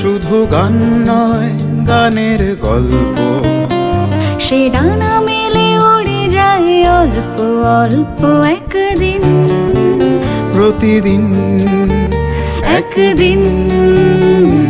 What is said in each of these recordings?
শুধু গান নয়, গানের গল্প, সে ডানা মেলে উড়ে যায় অল্প অল্প একদিন, প্রতিদিন একদিন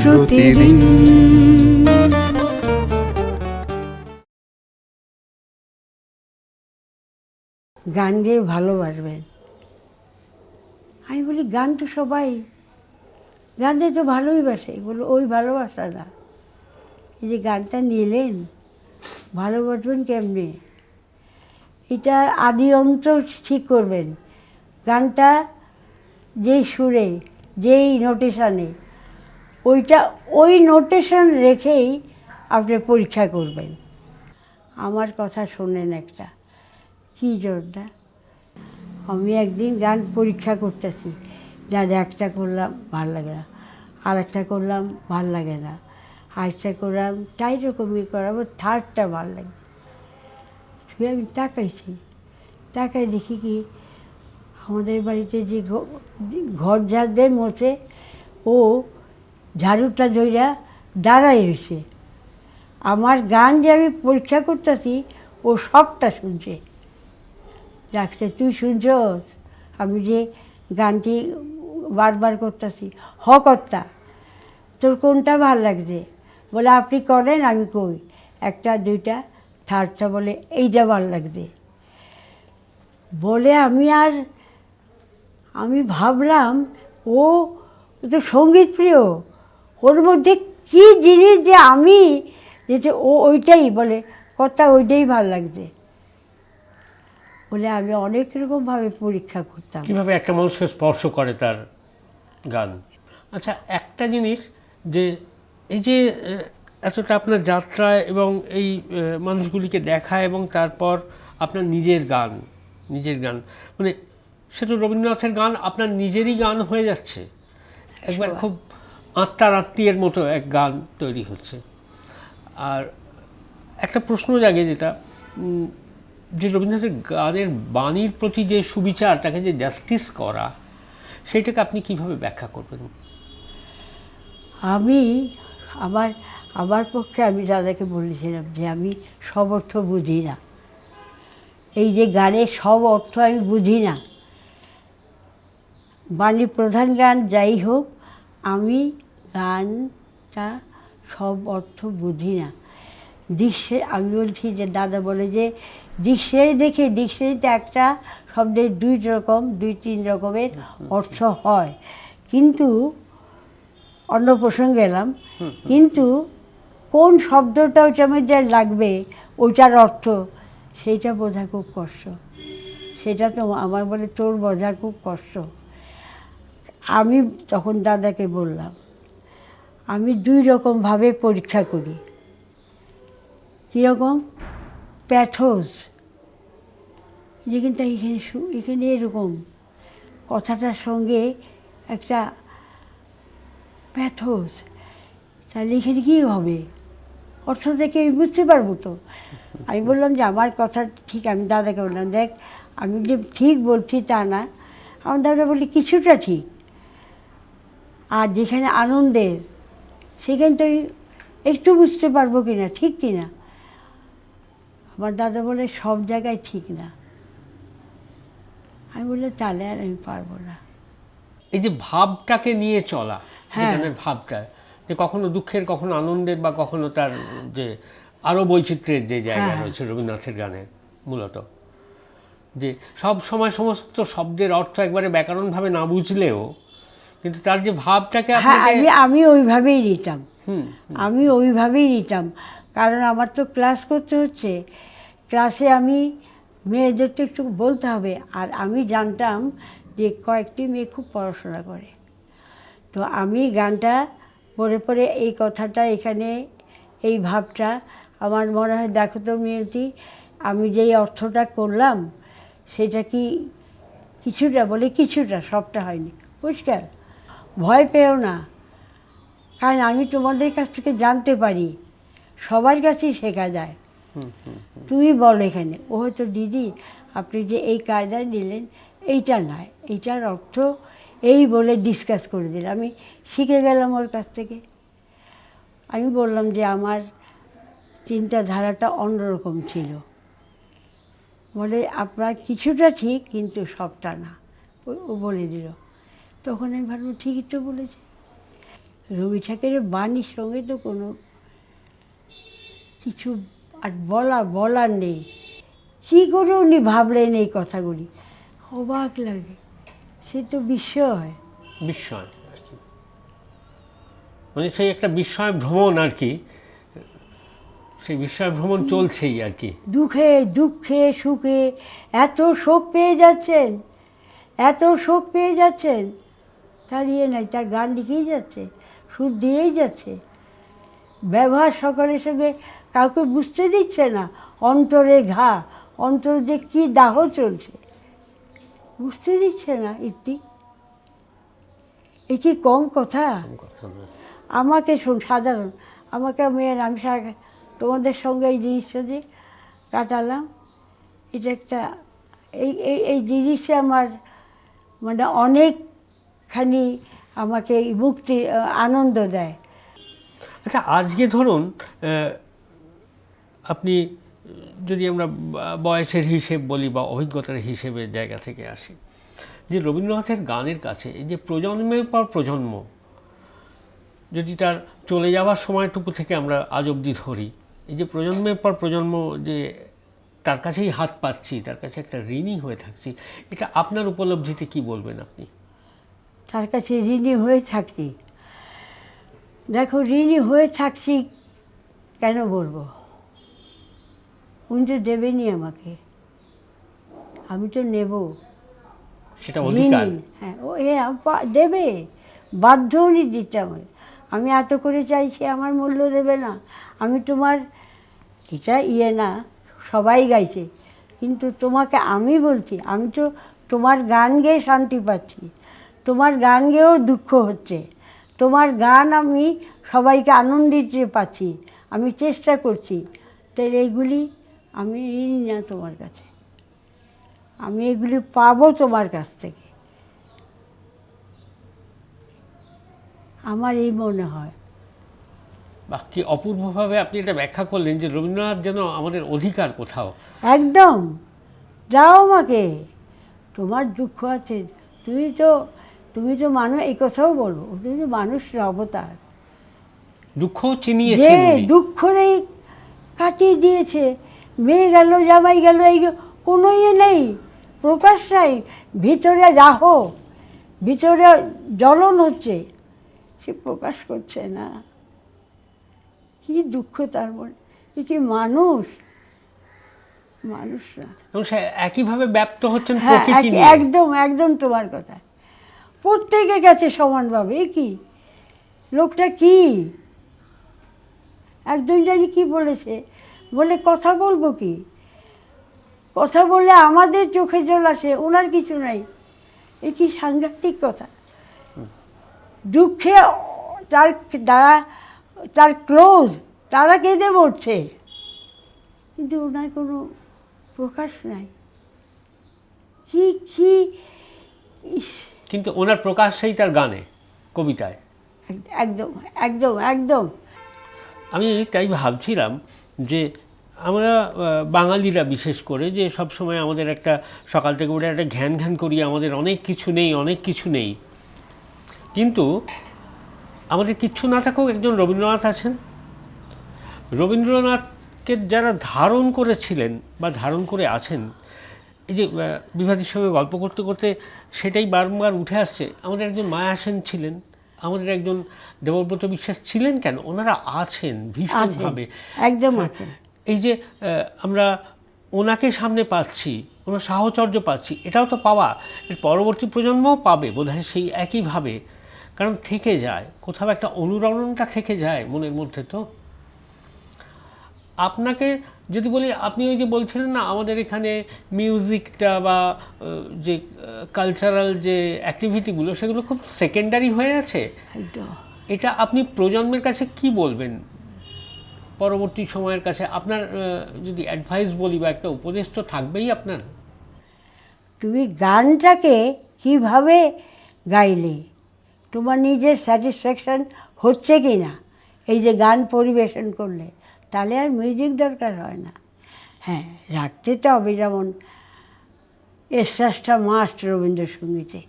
প্রতিদিন। গান গেয়ে ভালোবাসবেন। আমি বলি গান তো সবাই গানটা তো ভালোই বাসে। বলো ওই ভালোবাসা না, এই যে গানটা নিলেন ভালোবাসবেন কেমনে, এটা আদি অন্ত ঠিক করবেন। গানটা যেই সুরে যেই নোটেশনে, ওইটা ওই নোটেশন রেখেই আপনি পরীক্ষা করবেন। আমার কথা শোনেন একটা, কী জোরদা, আমি একদিন গান পরীক্ষা করতেছি, যার একটা করলাম ভাল লাগে না, আর একটা করলাম ভাল লাগে না, আরেকটা করলাম তাই রকমই করাবো, থার্ডটা ভাল লাগে। শুয়ে আমি তাকাইছি, তাকাই দেখি কি আমাদের বাড়িতে যে ঘর ঝাড়দের মধ্যে ও ঝাড়ুটা ধইরা দাঁড়াই রয়েছে। আমার গান যে আমি পরীক্ষা করতেছি ও সবটা শুনছে। ডাকছে, তুই শুনছস আমি যে গানটি বারবার করতেছি? হ কর্তা, তোর কোনটা ভাল লাগছে? বলে আপনি করেন, আমি কই একটা দুইটা, থার্ডটা বলে এইটা ভাল লাগছে। বলে আমি ভাবলাম ও তো সঙ্গীত প্রিয়, ওর মধ্যে কী জিনিস যে আমি যেটা ও ওইটাই বলে কর্তা ওইটাই ভাল লাগছে। বলে আমি অনেক রকমভাবে পরীক্ষা করতাম। কীভাবে একটা মানুষকে স্পর্শ করে তার গান। আচ্ছা, একটা জিনিস যে এই যে এতটা আপনার যাত্রা এবং এই মানুষগুলিকে দেখা এবং তারপর আপনার নিজের গান মানে সে তো রবীন্দ্রনাথের গান আপনার নিজেরই গান হয়ে যাচ্ছে, একবার খুব আত্মার আত্মীয়ের মতো এক গান তৈরি হচ্ছে। আর একটা প্রশ্ন জাগে যেটা যে রবীন্দ্রনাথের গানের বাণীর প্রতি যে সুবিচার, তাকে যে জাস্টিস করা, সেইটাকে আপনি কিভাবে ব্যাখ্যা করবেন? আমি আমার পক্ষে আমি দাদাকে বলেছিলাম যে আমি সব অর্থ বুঝি না, এই যে গানের সব অর্থ আমি বুঝি না। বাণী প্রধান গান যাই হোক, আমি গানটা সব অর্থ বুঝি না। আমি বলছি যে দাদা বলে যে ডিকশনারি দেখে, ডিকশনারিতে একটা শব্দের দুই তিন রকমের অর্থ হয়, কিন্তু অন্য প্রসঙ্গে এলাম, কিন্তু কোন শব্দটা ওইটার মধ্যে লাগবে ওইটার অর্থ সেইটা বোঝা খুব কষ্ট। সেটা তো আমার বলে তোর বোঝা খুব কষ্ট। আমি তখন দাদাকে বললাম আমি দুই রকমভাবে পরীক্ষা করি। কীরকম? প্যাথোস, যেখানটা এখানে এরকম কথাটার সঙ্গে একটা প্যাথোস, তাহলে এখানে কী হবে, অর্থ দেখে আমি বুঝতে পারবো তো। আমি বললাম যে আমার কথা ঠিক, আমি দাদাকে বললাম দেখ আমি যে ঠিক বলছি তা না, আমার দাদা বলি কিছুটা ঠিক, আর যেখানে আনন্দের সেখানে তো একটু বুঝতে পারবো কি না, ঠিক কি না? আমার দাদা বলে সব জায়গায় ঠিক না। আমি বললাম তাহলে আর আমি পারবো না। এই যে ভাবটাকে নিয়ে চলা, গানের ভাবটা, যে কখনো দুঃখের, কখনো আনন্দের, বা কখনো তার যে আরও বৈচিত্র্যের যে জায়গা রয়েছে রবীন্দ্রনাথের গানের, মূলত যে সব সময় সমস্ত শব্দের অর্থ একবারে ব্যাকরণভাবে না বুঝলেও কিন্তু তার যে ভাবটাকে আমি ওইভাবেই নিতাম। আমি ওইভাবেই নিতাম, কারণ আমার তো ক্লাস করতে হচ্ছে, ক্লাসে আমি মেয়েদের তো একটু বলতে হবে। আর আমি জানতাম যে কয়েকটি মেয়ে খুব পড়াশোনা করে, তো আমি গানটা পড়ে পড়ে এই কথাটা এখানে, এই ভাবটা আমার মনে হয় দেখো তো মিনতি, আমি যেই অর্থটা করলাম সেটা কি কিছুটা, বলে কিছুটা, সবটা হয়নি। পরিষ্কার, ভয় পেও না, কারণ আমি তোমাদের কাছ থেকে জানতে পারি, সবার কাছেই শেখা যায়। তুমি বলো এখানে, ও হয়তো দিদি আপনি যে এই কায়দায় নিলেন এইটা নয়, এইটার অর্থ এই বলে ডিসকাস করে দিল, আমি শিখে গেলাম ওর কাছ থেকে। আমি বললাম যে আমার চিন্তাধারাটা অন্যরকম ছিল। বলে আপনার কিছুটা ঠিক কিন্তু সবটা না, ও বলে দিল। তখন আমি ভাবলাম ঠিকই তো বলেছে। রবি ঠাকুরের বাণীর সঙ্গে তো কোনো কিছু আর বলার নেই। কী করে উনি ভাবলেন এই কথাগুলি, অবাক লাগে। সে তো বিস্ময়। বিস্ময় আর কি, মানে সেই একটা বিস্ময় ভ্রমণ আর কি, সেই বিস্ময় ভ্রমণ চলছেই আর কি। দুঃখে সুখে এত শোক পেয়ে যাচ্ছেন, এত শোক পেয়ে যাচ্ছেন, তার ইয়ে নাই, তার গান লিখেই যাচ্ছে, সুর দিয়েই যাচ্ছে। ব্যবহার সকলের সঙ্গে কাউকে বুঝতে দিচ্ছে না, অন্তরে ঘা, অন্তরে যে কী দাহ চলছে বুঝতে দিচ্ছে না। এ কি কম কথা? আমাকে সাধারণ আমাকে মেয়ের, আমি তোমাদের সঙ্গে এই জিনিসটা যে কাটালাম, এটা একটা এই জিনিসে আমার মানে অনেকখানি আমাকে মুক্তি আনন্দ দেয়। আচ্ছা, আজকে ধরুন আপনি যদি আমরা বয়সের হিসেব বলি বা অভিজ্ঞতার হিসেবে জায়গা থেকে আসি, যে রবীন্দ্রনাথের গানের কাছে এই যে প্রজন্মের পর প্রজন্ম, যদি তার চলে যাওয়ার সময়টুকু থেকে আমরা আজ অবধি ধরি, এই যে প্রজন্মের পর প্রজন্ম যে তার কাছেই হাত পাচ্ছি, তার কাছে একটা ঋণী হয়ে থাকছি, এটা আপনার উপলব্ধিতে কি বলবেন আপনি? তার কাছে ঋণী হয়ে থাকছি, দেখো ঋণী হয়ে থাকছি কেন বলবো, উনি তো দেবেনি আমাকে, আমি তো নেব। সেটা অধিকার। হ্যাঁ, ও দেবে, বাধ্য উনি দিতে আমাকে। আমি এত করে চাইছি, আমার মূল্য দেবে না? আমি তোমার, এটা ইয়ে না, সবাই গাইছে, কিন্তু তোমাকে আমি বলছি, আমি তো তোমার গান গেয়ে শান্তি পাচ্ছি, তোমার গান গেয়েও দুঃখ হচ্ছে, তোমার গান আমি সবাইকে আনন্দ দিতে পাচ্ছি, আমি চেষ্টা করছি। তাই এইগুলি আমি ঋণী না তোমার কাছে, আমি এগুলি পাবো তোমার কাছ থেকে, আমার এই মনে হয়। বাহ, কি অপূর্বভাবে আপনি এটা ব্যাখ্যা করলেন যে রবীন্দ্রনাথ যেন আমাদের অধিকার কোথাও। একদম, যাও আমাকে, তোমার দুঃখ আছে, তুমি তো মানুষ, এই কথাও বলবো, তুমি তো মানুষের অবতার, দুঃখ যে চিনিয়েছেন উনি। দুঃখ নেই কাটিয়ে দিয়েছে, মেয়ে গেল, জামাই গেল, এই কোনো ইয়ে নেই, প্রকাশ নাই, ভিতরে দাহ, ভিতরে জ্বলন হচ্ছে, সে প্রকাশ করছে না। কি দুঃখ তার মনে, এ কি মানুষ? মানুষ না। এবং সে একইভাবে ব্যপ্ত হচ্ছেন হ্যাঁ, প্রকৃতি নিয়ে। একদম একদম তোমার কথা, প্রত্যেকের কাছে সমানভাবে। এ কি লোকটা, কি একজন জানি কি বলেছে, বলে কথা বলবো কি, কথা বললে আমাদের চোখে জল আসে, ওনার কিছু নাই। এ কি সাংঘাতিক কথা। দুঃখে তার ক্লোজ, তারা কেঁদে মরছে, কিন্তু ওনার কোনো প্রকাশ নাই। কি কি কিন্তু ওনার প্রকাশ সেই তার গানে, কবিতায়। একদম একদম একদম। আমি তাই ভাবছিলাম যে আমরা বাঙালিরা বিশেষ করে যে সব সময় আমাদের একটা সকাল থেকে উঠে একটা ঘ্যান করি, আমাদের অনেক কিছু নেই, কিন্তু আমাদের কিচ্ছু না থাকুক একজন রবীন্দ্রনাথ আছেন। রবীন্দ্রনাথকে যারা ধারণ করেছিলেন বা ধারণ করে আছেন, এই যে বিভাতির সঙ্গে গল্প করতে করতে সেটাই বারবার উঠে আসছে। আমাদের একজন মায়া সেন ছিলেন, আমাদের একজন দেবব্রত বিশ্বাস ছিলেন, কেন ওনারা আছেন ভীষণভাবে, একদম আছেন। এই যে আমরা ওনাকে সামনে পাচ্ছি, ওনার সাহচর্য পাচ্ছি, এটাও তো পাওয়া, এর পরবর্তী প্রজন্মও পাবে বোধহয় সেই একইভাবে, কারণ থেকে যায় কোথাও একটা অনুরণনটা থেকে যায় মনের মধ্যে। তো আপনাকে যদি বলি, আপনি ওই যে বলছিলেন না আমাদের এখানে মিউজিকটা বা যে কালচারাল যে অ্যাক্টিভিটিগুলো সেগুলো খুব সেকেন্ডারি হয়ে আছে, এটা আপনি প্রজন্মের কাছে কি বলবেন পরবর্তী সময়ের কাছে? আপনার যদি অ্যাডভাইস বলি বা একটা উপদেশ তো থাকবেই আপনার। তুমি গানটাকে কিভাবে গাইলে, তোমার নিজের স্যাটিসফ্যাকশান হচ্ছে কি না, এই যে গান পরিবেশন করলে তাহলে আর মিউজিক দরকার হয় না। হ্যাঁ, রাখতে তো হবে, যেমন এসরাজটা মাস্ট রবীন্দ্রসঙ্গীতে,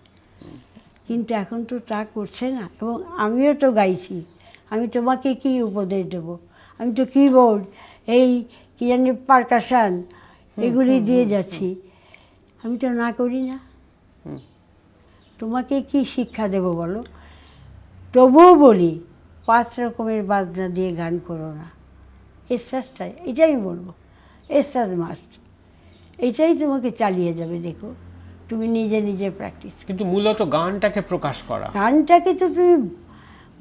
কিন্তু এখন তো তা করছে না। এবং আমিও তো গাইছি, আমি তোমাকে কি উপদেশ দেবো, আমি তো কিবোর্ড, এই কী জানি পারকাশান, এগুলি দিয়ে যাচ্ছি, আমি তো না করি না। তোমাকে কি শিক্ষা দেব বলো? তবুও বলি 5 রকমের বাজনা দিয়ে গান করো না, এসরাজটাই, এটাই বলবো, এসরাজ মাস্ট, এটাই তোমাকে চালিয়ে যাবে। দেখো তুমি নিজে নিজে প্র্যাকটিস, কিন্তু মূলত গানটাকে প্রকাশ করা, গানটাকে তো তুমি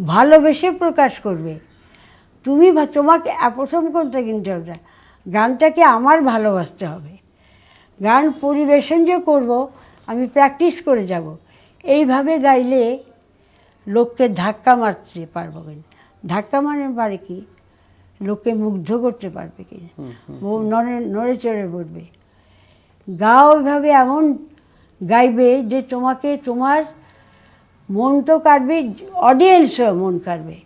ভালোবেসে প্রকাশ করবে। তুমি তোমাকে প্রথম করতে কিন্তু ওটা গানটাকে আমার ভালোবাসতে হবে। গান পরিবেশন যে করব, আমি প্র্যাকটিস করে যাব, এইভাবে গাইলে লোককে ধাক্কা মারতে পারবো কিনা, ধাক্কা মানে পারে কি, লোককে মুগ্ধ করতে পারবে কিনা, নড়ে চড়ে পড়বে। গাও ওইভাবে এমন গাইবে যে তোমাকে, তোমার মন তো কাটবে, অডিয়েন্সও মন কাটবে,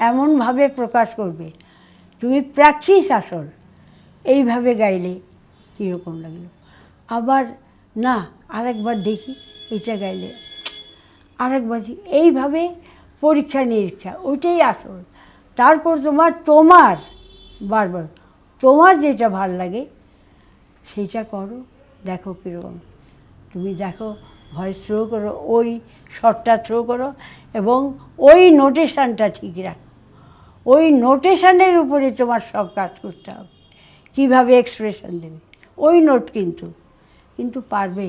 এমনভাবে প্রকাশ করবে। তুমি প্র্যাকটিস আসল, এইভাবে গাইলে কীরকম লাগলো, আবার না আরেকবার দেখি, এটা গাইলে আরেকবার দেখি, এইভাবে পরীক্ষা নিরীক্ষা, ওইটাই আসল। তারপর তোমার বারবার তোমার যেটা ভাল লাগে সেইটা করো, দেখো কীরকম। তুমি দেখো, ভয়েস থ্রো করো, ওই শটটা থ্রো করো, এবং ওই নোটেশানটা ঠিক রাখো। ওই নোটেশানের উপরে তোমার সব কাজ করতে হবে, কীভাবে এক্সপ্রেশন দেবে, ওই নোট কিন্তু পারবে।